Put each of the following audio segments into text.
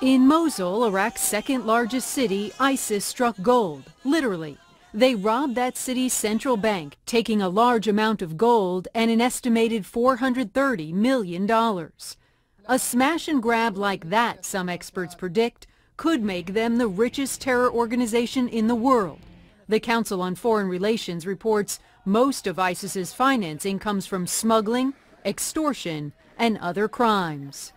In Mosul, Iraq's second largest city, ISIS struck gold, literally. They robbed that city's central bank, taking a large amount of gold and an estimated $430 million. A smash and grab like that, some experts predict, could make them the richest terror organization in the world. The Council on Foreign Relations reports most of ISIS's financing comes from smuggling, extortion, and other crimes.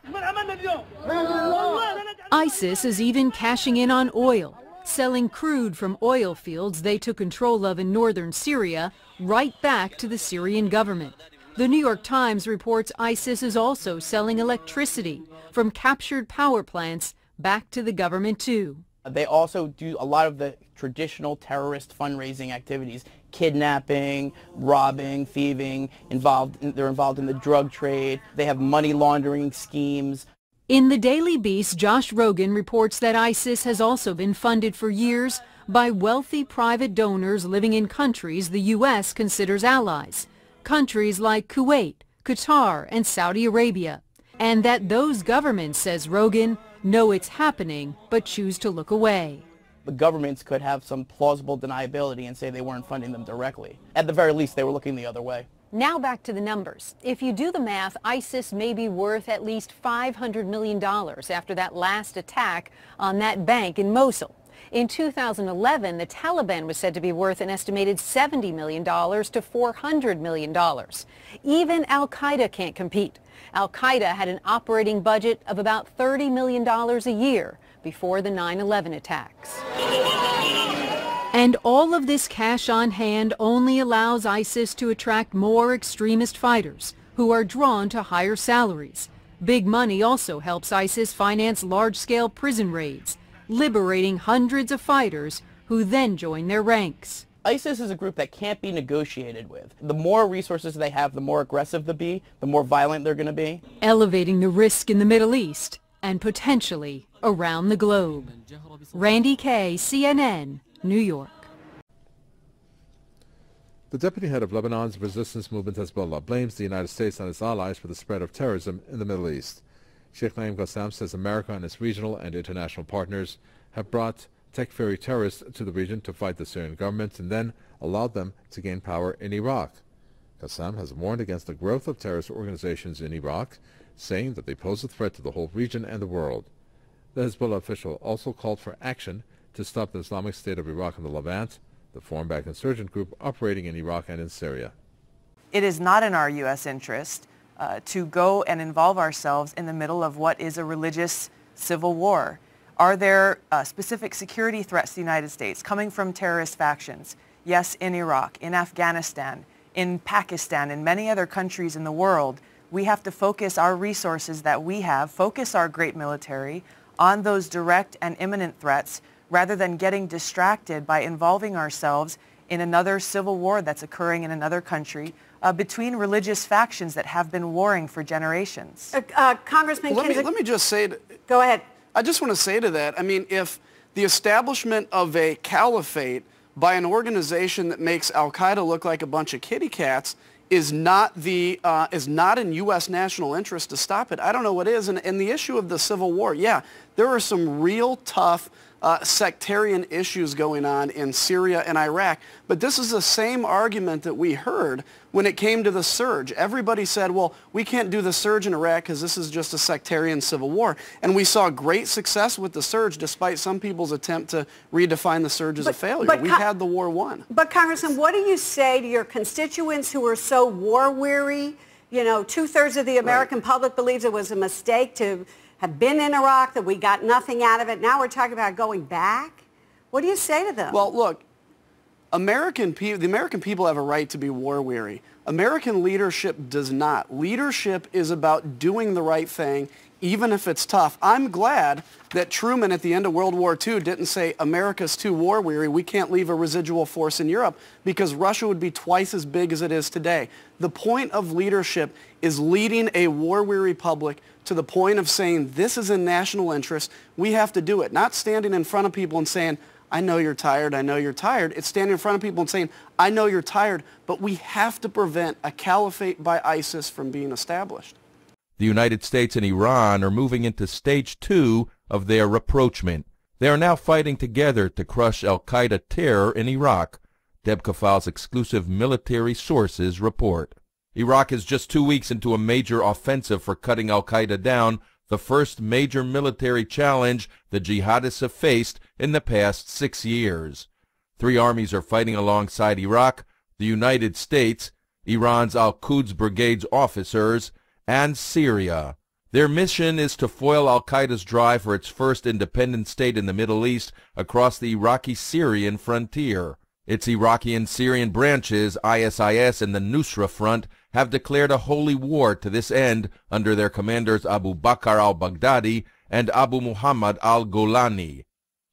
ISIS is even cashing in on oil, selling crude from oil fields they took control of in northern Syria right back to the Syrian government. The New York Times reports ISIS is also selling electricity from captured power plants back to the government too. They also do a lot of the traditional terrorist fundraising activities, kidnapping, robbing, thieving, they're involved in the drug trade. They have money laundering schemes. In the Daily Beast, Josh Rogan reports that ISIS has also been funded for years by wealthy private donors living in countries the U.S. considers allies, countries like Kuwait, Qatar, and Saudi Arabia, and that those governments, says Rogan, know it's happening but choose to look away. The governments could have some plausible deniability and say they weren't funding them directly. At the very least, they were looking the other way. Now back to the numbers. If you do the math, ISIS may be worth at least $500 million after that last attack on that bank in Mosul. In 2011, the Taliban was said to be worth an estimated $70 million to $400 million. Even al-Qaida can't compete. Al-Qaida had an operating budget of about $30 million a year before the 9/11 attacks. And all of this cash on hand only allows ISIS to attract more extremist fighters who are drawn to higher salaries. Big money also helps ISIS finance large-scale prison raids, liberating hundreds of fighters who then join their ranks. ISIS is a group that can't be negotiated with. The more resources they have, the more aggressive they'll be, the more violent they're going to be. Elevating the risk in the Middle East and potentially around the globe. Randy Kay, CNN, New York. The deputy head of Lebanon's resistance movement Hezbollah blames the United States and its allies for the spread of terrorism in the Middle East. Sheikh Naim Qassam says America and its regional and international partners have brought tech-fairy terrorists to the region to fight the Syrian government and then allowed them to gain power in Iraq. Qassam has warned against the growth of terrorist organizations in Iraq, saying that they pose a threat to the whole region and the world. The Hezbollah official also called for action to stop the Islamic State of Iraq and the Levant, the foreign-backed insurgent group operating in Iraq and in Syria. It is not in our U.S. interest to go and involve ourselves in the middle of what is a religious civil war. Are there specific security threats to the United States coming from terrorist factions? Yes, in Iraq, in Afghanistan, in Pakistan, and many other countries in the world. We have to focus our resources that we have, focus our great military on those direct and imminent threats rather than getting distracted by involving ourselves in another civil war that's occurring in another country between religious factions that have been warring for generations. Congressman, let me just say... Go ahead. I just want to say to that, I mean, if the establishment of a caliphate by an organization that makes al-Qaida look like a bunch of kitty cats is not in U.S. national interest to stop it, I don't know what is. And the issue of the Civil War, yeah, there are some real tough sectarian issues going on in Syria and Iraq. But this is the same argument that we heard when it came to the surge. Everybody said, well, we can't do the surge in Iraq because this is just a sectarian civil war. And we saw great success with the surge despite some people's attempt to redefine the surge as a failure. We had the war won. But Congressman, what do you say to your constituents who are so war-weary? You know, 2/3 of the American public believes it was a mistake to have been in Iraq, that we got nothing out of it. Now we're talking about going back. What do you say to them? Well, look, the American people have a right to be war-weary. American leadership does not. Leadership is about doing the right thing, even if it's tough. I'm glad that Truman at the end of World War II didn't say, America's too war-weary, we can't leave a residual force in Europe, because Russia would be twice as big as it is today. The point of leadership is leading a war-weary public to the point of saying, this is in national interest, we have to do it. Not standing in front of people and saying, I know you're tired, I know you're tired. It's standing in front of people and saying, I know you're tired, but we have to prevent a caliphate by ISIS from being established. The United States and Iran are moving into stage 2 of their rapprochement. They are now fighting together to crush al-Qaida terror in Iraq, Deb Kafal's exclusive military sources report. Iraq is just 2 weeks into a major offensive for cutting al-Qaida down, the first major military challenge the jihadists have faced in the past 6 years. 3 armies are fighting alongside Iraq, the United States, Iran's Al-Quds Brigade's officers, and Syria. Their mission is to foil al-Qaeda's drive for its first independent state in the Middle East across the Iraqi-Syrian frontier. Its Iraqi and Syrian branches, ISIS and the Nusra Front, have declared a holy war to this end under their commanders Abu Bakr al-Baghdadi and Abu Muhammad al-Golani.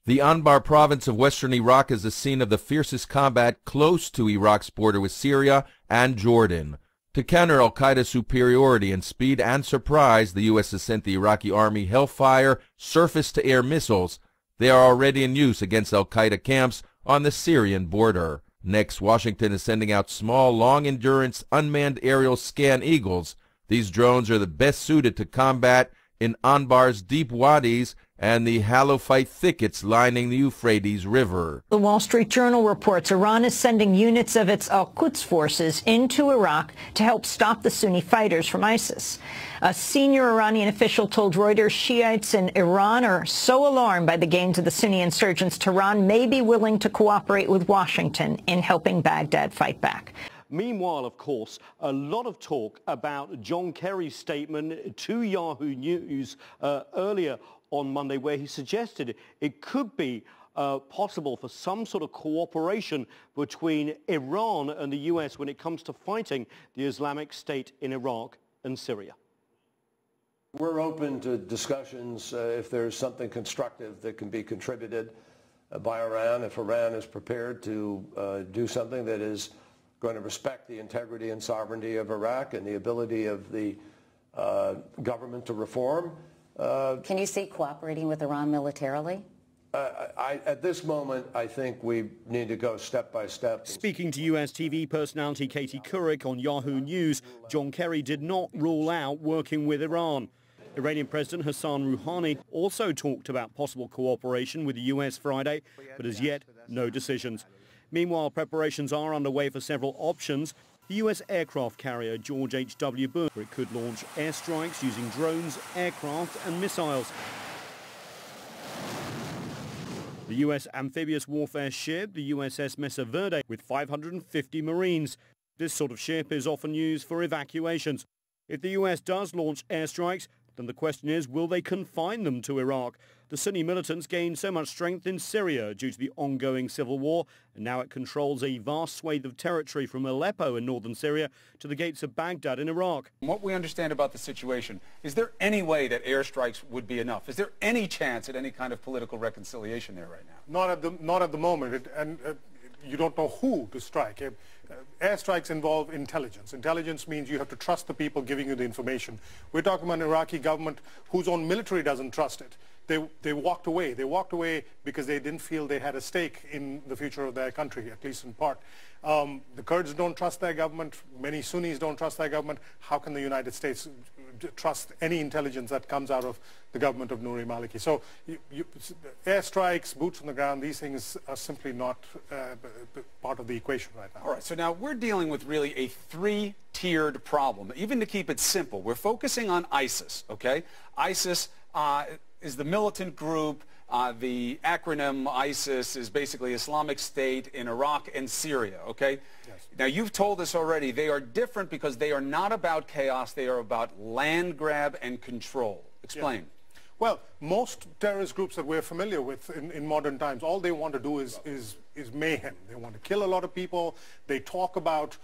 The Anbar province of western Iraq is the scene of the fiercest combat close to Iraq's border with Syria and Jordan. To counter al-Qaeda's superiority in speed and surprise, the U.S. has sent the Iraqi army Hellfire surface-to-air missiles. They are already in use against al-Qaeda camps on the Syrian border. Next, Washington is sending out small, long-endurance, unmanned aerial scan eagles. These drones are the best suited to combat in Anbar's deep wadis and the halophyte thickets lining the Euphrates River. The Wall Street Journal reports Iran is sending units of its al-Quds forces into Iraq to help stop the Sunni fighters from ISIS. A senior Iranian official told Reuters Shiites in Iran are so alarmed by the gains of the Sunni insurgents, Tehran may be willing to cooperate with Washington in helping Baghdad fight back. Meanwhile, of course, a lot of talk about John Kerry's statement to Yahoo News earlier on Monday, where he suggested it could be possible for some sort of cooperation between Iran and the U.S. when it comes to fighting the Islamic State in Iraq and Syria. We're open to discussions if there's something constructive that can be contributed by Iran, if Iran is prepared to do something that is going to respect the integrity and sovereignty of Iraq and the ability of the government to reform. Can you see cooperating with Iran militarily? At this moment, I think we need to go step by step. Speaking to US TV personality Katie Couric on Yahoo News, John Kerry did not rule out working with Iran. Iranian President Hassan Rouhani also talked about possible cooperation with the US Friday, but as yet, no decisions. Meanwhile, preparations are underway for several options. The U.S. aircraft carrier George H.W. Bush, where it could launch airstrikes using drones, aircraft and missiles. The U.S. amphibious warfare ship, the USS Mesa Verde, with 550 Marines. This sort of ship is often used for evacuations. If the U.S. does launch airstrikes, then the question is, will they confine them to Iraq? The Sunni militants gained so much strength in Syria due to the ongoing civil war, and now it controls a vast swathe of territory from Aleppo in northern Syria to the gates of Baghdad in Iraq. From what we understand about the situation, is there any way that airstrikes would be enough? Is there any chance at any kind of political reconciliation there right now? Not at the moment, you don't know who to strike. Airstrikes involve intelligence. Intelligence means you have to trust the people giving you the information. We're talking about an Iraqi government whose own military doesn't trust it. They walked away. They walked away because they didn't feel they had a stake in the future of their country, at least in part. The Kurds don't trust their government. Many Sunnis don't trust their government. How can the United States trust any intelligence that comes out of the government of Nouri Maliki? So airstrikes, boots on the ground, these things are simply not part of the equation right now. All right, so now we're dealing with really a three-tiered problem. Even to keep it simple, we're focusing on ISIS, okay? ISIS is the militant group. The acronym ISIS is basically Islamic State in Iraq and Syria, okay? Yes. Now, you've told us already they are different because they are not about chaos. They are about land grab and control. Explain. Yeah. Well, most terrorist groups that we're familiar with in modern times, all they want to do is mayhem. They want to kill a lot of people. They talk about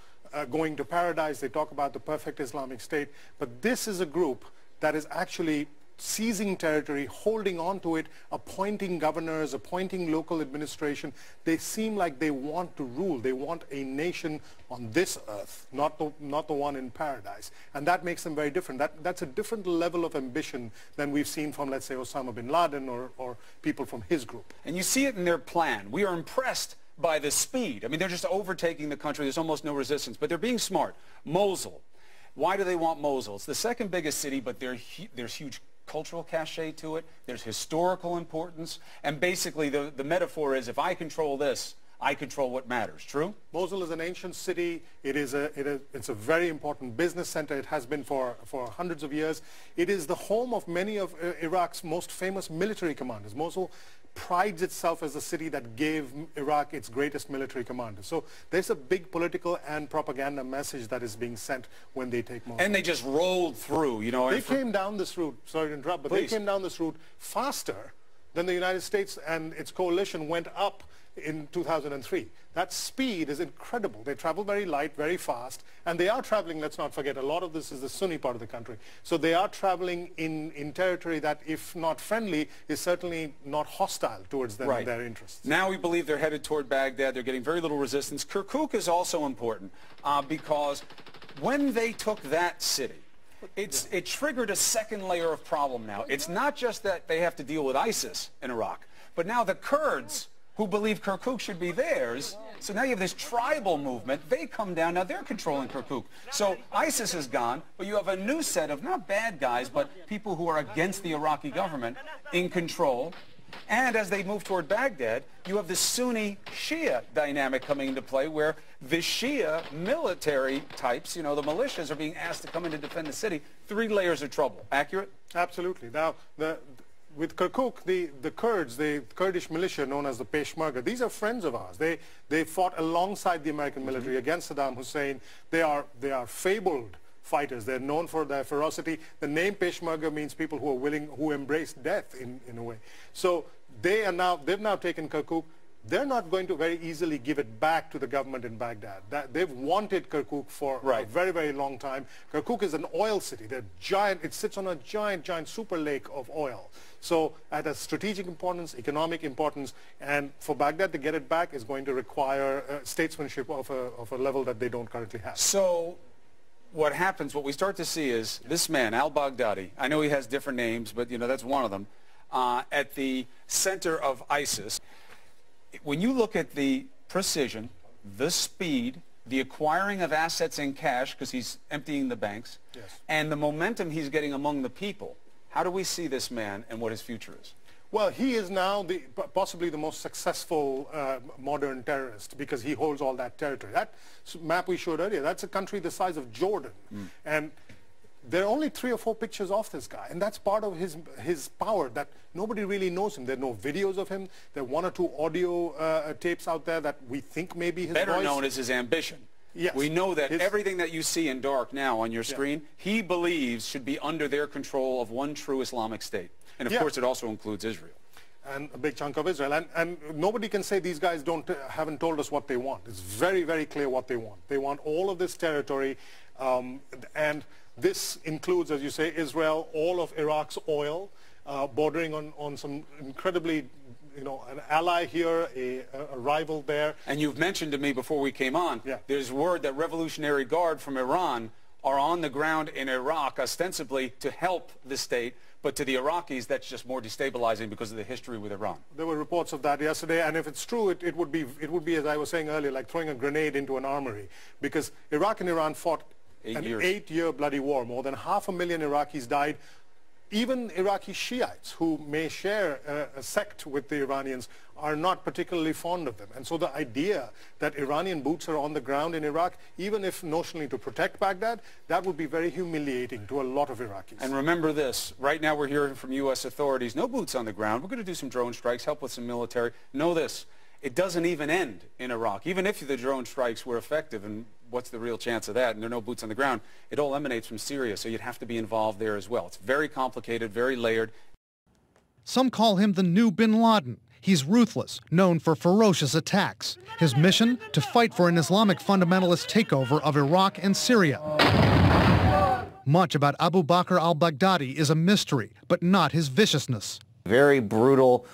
going to paradise. They talk about the perfect Islamic State. But this is a group that is actually seizing territory, holding on to it, appointing governors, appointing local administration. They seem like they want to rule. They want a nation on this earth, not the one in paradise. And that makes them very different. That's a different level of ambition than we've seen from, let's say, Osama bin Laden or people from his group. And you see it in their plan. We are impressed by the speed. I mean, they're just overtaking the country. There's almost no resistance, but they're being smart. Mosul. Why do they want Mosul? It's the second biggest city, but there's huge cultural cachet to it. There's historical importance. And basically the metaphor is, if I control this, I control what matters. True? Mosul is an ancient city. It's a very important business center. It has been for hundreds of years. It is the home of many of Iraq's most famous military commanders. Mosul prides itself as the city that gave Iraq its greatest military commander. So there's a big political and propaganda message that is being sent when they take Mosul. And they just rolled through, you know. They came down this route, sorry to interrupt, but Please. They came down this route faster than the United States and its coalition went up in 2003. That speed is incredible. They travel very light, very fast, and they are traveling, let's not forget, a lot of this is the Sunni part of the country. So they are traveling in territory that, if not friendly, is certainly not hostile towards them and their interests. Now we believe they're headed toward Baghdad. They're getting very little resistance. Kirkuk is also important because when they took that city, it triggered a second layer of problem now. It's not just that they have to deal with ISIS in Iraq, but now the Kurds, who believe Kirkuk should be theirs. So now you have this tribal movement. They come down. Now they're controlling Kirkuk. So ISIS is gone, but you have a new set of not bad guys, but people who are against the Iraqi government in control. And as they move toward Baghdad, you have the Sunni-Shia dynamic coming into play, where the Shia military types, you know, the militias, are being asked to come in to defend the city. 3 layers of trouble. Accurate? Absolutely. Now, with Kirkuk, the Kurds, the Kurdish militia known as the Peshmerga, these are friends of ours. They fought alongside the American military against Saddam Hussein. They are fabled fighters. They're known for their ferocity. The name Peshmerga means people who are willing, who embrace death in a way. So they've now taken Kirkuk. They're not going to very easily give it back to the government in Baghdad. They've wanted Kirkuk for a very, very long time. Kirkuk is an oil city. They're giant. It sits on a giant, giant super lake of oil. So at a strategic importance, economic importance, and for Baghdad to get it back is going to require statesmanship of a level that they don't currently have. So what happens, what we start to see is this man, al-Baghdadi, I know he has different names, but you know that's one of them, at the center of ISIS. When you look at the precision, the speed, the acquiring of assets in cash, because he's emptying the banks, and the momentum he's getting among the people, how do we see this man and what his future is? Well, he is now possibly the most successful modern terrorist because he holds all that territory. That map we showed earlier, that's a country the size of Jordan. And there are only 3 or 4 pictures of this guy, and that's part of his power, that nobody really knows him. There are no videos of him. There are 1 or 2 audio tapes out there that we think may be his voice. Better known as his ambition. Yes. We know that everything that you see in dark now on your screen, he believes should be under their control of one true Islamic state. And of course it also includes Israel. And a big chunk of Israel. And nobody can say these guys haven't told us what they want. It's very, very clear what they want. They want all of this territory, and this includes, as you say, Israel, all of Iraq's oil, bordering on some incredibly, you know, an ally here, a rival there. And you've mentioned to me before we came on, there's word that Revolutionary Guard from Iran are on the ground in Iraq, ostensibly to help the state, but to the Iraqis, that's just more destabilizing because of the history with Iran. There were reports of that yesterday, and if it's true, it would be, as I was saying earlier, like throwing a grenade into an armory, because Iraq and Iran fought an 8-year bloody war. More than 500,000 Iraqis died. Even Iraqi Shiites, who may share a sect with the Iranians, are not particularly fond of them. And so the idea that Iranian boots are on the ground in Iraq, even if notionally to protect Baghdad, that would be very humiliating to a lot of Iraqis. And remember this, right now we're hearing from U.S. authorities, no boots on the ground. We're going to do some drone strikes, help with some military. Know this, it doesn't even end in Iraq. Even if the drone strikes were effective, and what's the real chance of that, and there are no boots on the ground, it all emanates from Syria, so you'd have to be involved there as well. It's very complicated, very layered. Some call him the new bin Laden. He's ruthless, known for ferocious attacks. His mission, to fight for an Islamic fundamentalist takeover of Iraq and Syria. Much about Abu Bakr al-Baghdadi is a mystery, but not his viciousness. Very brutal,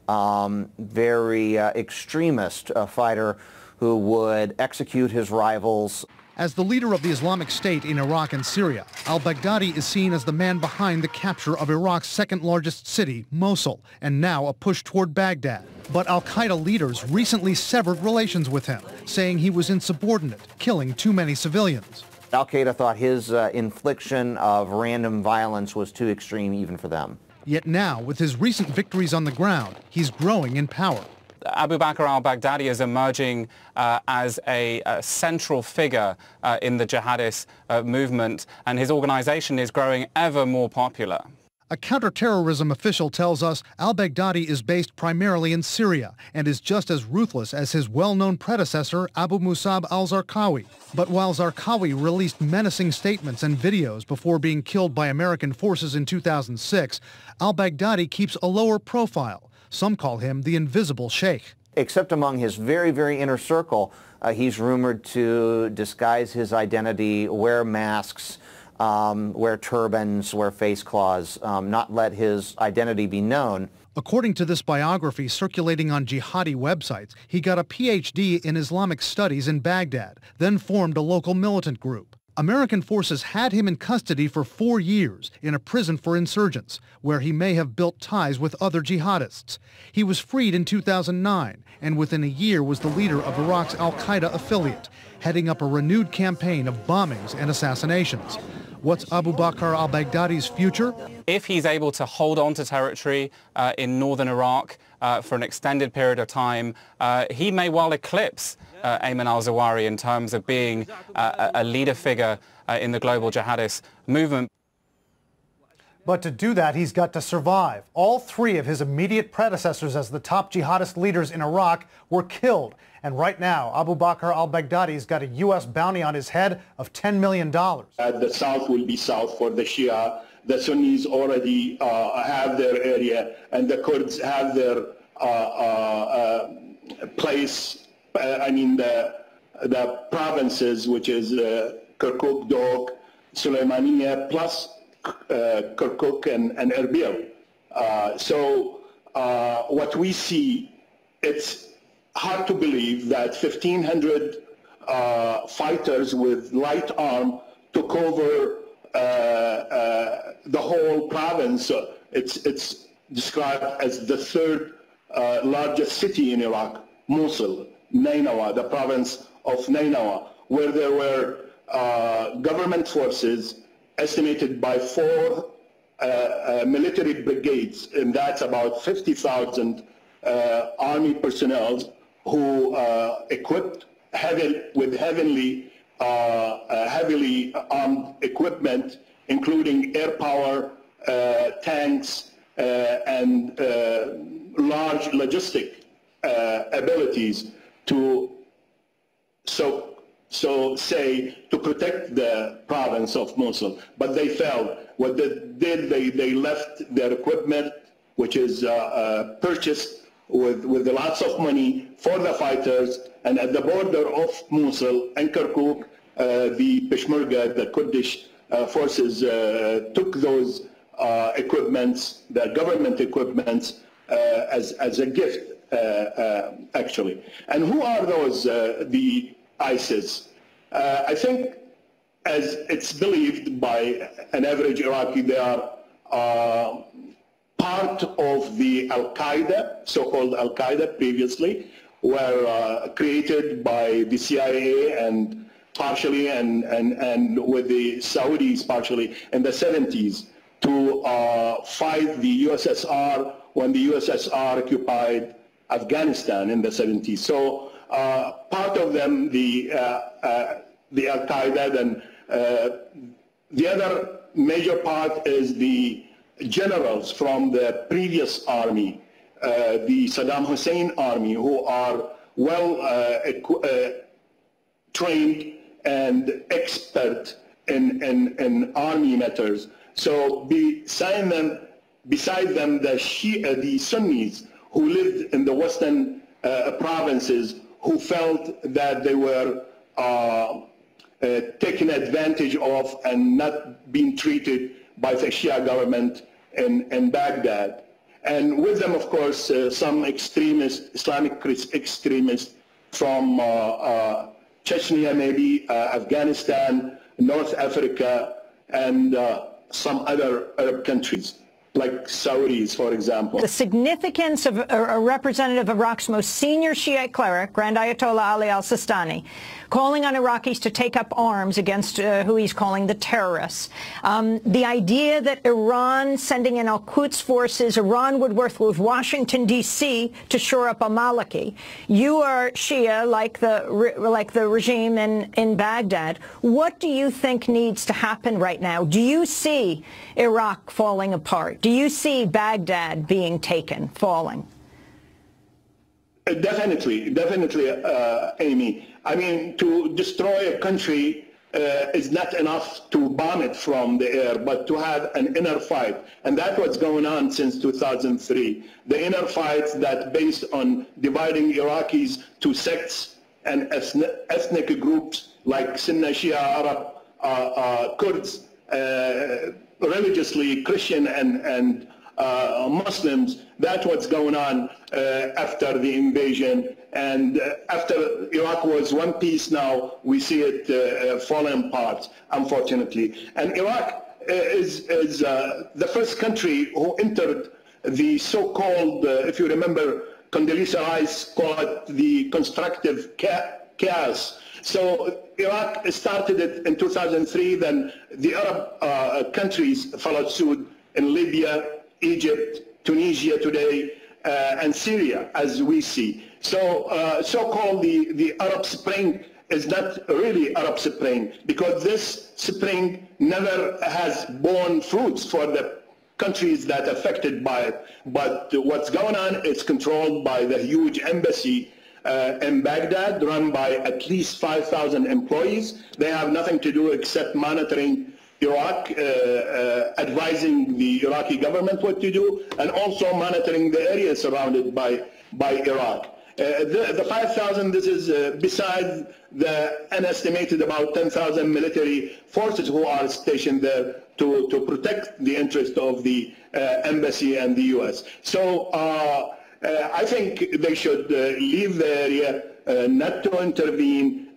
very extremist fighter who would execute his rivals. As the leader of the Islamic State in Iraq and Syria, al-Baghdadi is seen as the man behind the capture of Iraq's second-largest city, Mosul, and now a push toward Baghdad. But al-Qaida leaders recently severed relations with him, saying he was insubordinate, killing too many civilians. Al-Qaeda thought his infliction of random violence was too extreme even for them. Yet now, with his recent victories on the ground, he's growing in power. Abu Bakr al-Baghdadi is emerging as a central figure in the jihadist movement, and his organization is growing ever more popular. A counterterrorism official tells us al-Baghdadi is based primarily in Syria and is just as ruthless as his well-known predecessor, Abu Musab al-Zarqawi. But while Zarqawi released menacing statements and videos before being killed by American forces in 2006, al-Baghdadi keeps a lower profile. Some call him the invisible sheikh. Except among his very, very inner circle, he's rumored to disguise his identity, wear masks, wear turbans, wear face cloths, not let his identity be known. According to this biography circulating on jihadi websites, he got a PhD in Islamic studies in Baghdad, then formed a local militant group. American forces had him in custody for 4 years in a prison for insurgents, where he may have built ties with other jihadists. He was freed in 2009, and within a year was the leader of Iraq's al-Qaida affiliate, heading up a renewed campaign of bombings and assassinations. What's Abu Bakr al-Baghdadi's future? If he's able to hold on to territory in northern Iraq for an extended period of time, he may well eclipse Ayman al-Zawahiri in terms of being a leader figure in the global jihadist movement. But to do that, he's got to survive. All 3 of his immediate predecessors as the top jihadist leaders in Iraq were killed. And right now, Abu Bakr al-Baghdadi's got a U.S. bounty on his head of $10 million. The south will be south for the Shia. The Sunnis already have their area, and the Kurds have their place. The provinces, which is Kirkuk, Dohuk, Sulaymaniyah, plus Kirkuk and Erbil. So what we see, it's hard to believe that 1,500 fighters with light arm took over the whole province. It's described as the 3rd largest city in Iraq, Mosul, Nainawa, the province of Nainawa, where there were government forces estimated by 4 military brigades, and that's about 50,000 army personnel who equipped with heavily armed equipment, including air power, tanks, and large logistic abilities to to protect the province of Mosul. But they failed. What they did, they left their equipment, which is purchased with lots of money for the fighters, and at the border of Mosul and Kirkuk, the Peshmerga, the Kurdish forces, took those equipments, the government equipments, as a gift, actually. And who are those, the ISIS? I think, as it's believed by an average Iraqi, they are part of the al-Qaida, so-called al-Qaida previously, were created by the CIA and partially and with the Saudis partially in the 70s to fight the USSR when the USSR occupied Afghanistan in the 70s. So part of them, the al-Qaida, then the other major part is the generals from the previous army, the Saddam Hussein army, who are well trained and expert in army matters. So beside them, the Sunnis who lived in the western provinces, who felt that they were taken advantage of and not being treated by the Shia government in Baghdad. And with them, of course, some extremists, Islamic extremists from Chechnya, maybe, Afghanistan, North Africa, and some other Arab countries. like Saudis, for example. The significance of a representative of Iraq's most senior Shiite cleric, Grand Ayatollah Ali al-Sistani, calling on Iraqis to take up arms against who he's calling the terrorists. The idea that Iran sending in al-Quds forces, Iran would work with Washington, D.C. to shore up al-Maliki. You are Shia, like the regime in Baghdad. What do you think needs to happen right now? Do you see Iraq falling apart? Do you see Baghdad being taken, falling? Definitely, Amy. I mean, to destroy a country is not enough to bomb it from the air, but to have an inner fight. And that's what's going on since 2003. The inner fights that based on dividing Iraqis to sects and ethnic groups like Sunni, Shia, Arab, Kurds, religiously Christian and Muslims. That's what's going on after the invasion. And after Iraq was one piece, now we see it falling apart, unfortunately. And Iraq is the first country who entered the so-called, if you remember, Condoleezza Rice called it the constructive chaos. So Iraq started it in 2003, then the Arab countries followed suit in Libya, Egypt, Tunisia today, and Syria, as we see. So so-called the Arab Spring is not really Arab Spring, because this spring never has borne fruits for the countries that are affected by it. But what's going on is controlled by the huge embassy in Baghdad, run by at least 5,000 employees. They have nothing to do except monitoring Iraq, advising the Iraqi government what to do, and also monitoring the area surrounded by Iraq. The 5,000, this is besides the unestimated about 10,000 military forces who are stationed there to protect the interest of the embassy and the U.S. So I think they should leave the area, not to intervene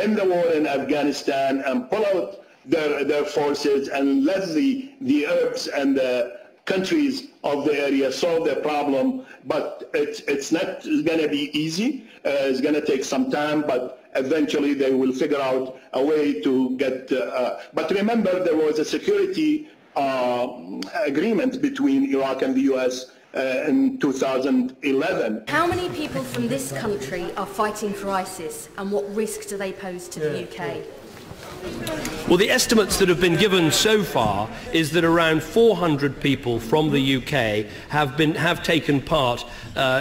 in the war in Afghanistan, and pull out their forces and let the Arabs and the countries of the area solve their problem. But it's not going to be easy. It's going to take some time, but eventually they will figure out a way to get... but remember, there was a security agreement between Iraq and the U.S. In 2011. How many people from this country are fighting for ISIS, and what risk do they pose to the UK? Well, the estimates that have been given so far is that around 400 people from the UK have taken part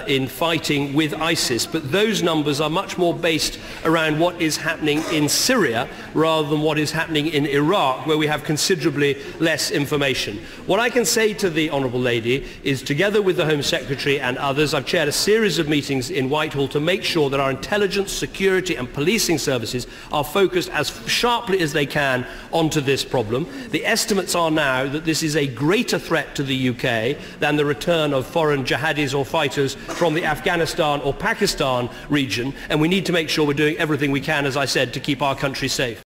in fighting with ISIS, but those numbers are much more based around what is happening in Syria rather than what is happening in Iraq, where we have considerably less information. What I can say to the Honourable Lady is, together with the Home Secretary and others, I've chaired a series of meetings in Whitehall to make sure that our intelligence, security and policing services are focused as sharply as they can onto this problem. The estimates are now that this is a greater threat to the UK than the return of foreign jihadis or fighters from the Afghanistan or Pakistan region, and we need to make sure we're doing everything we can, as I said, to keep our country safe.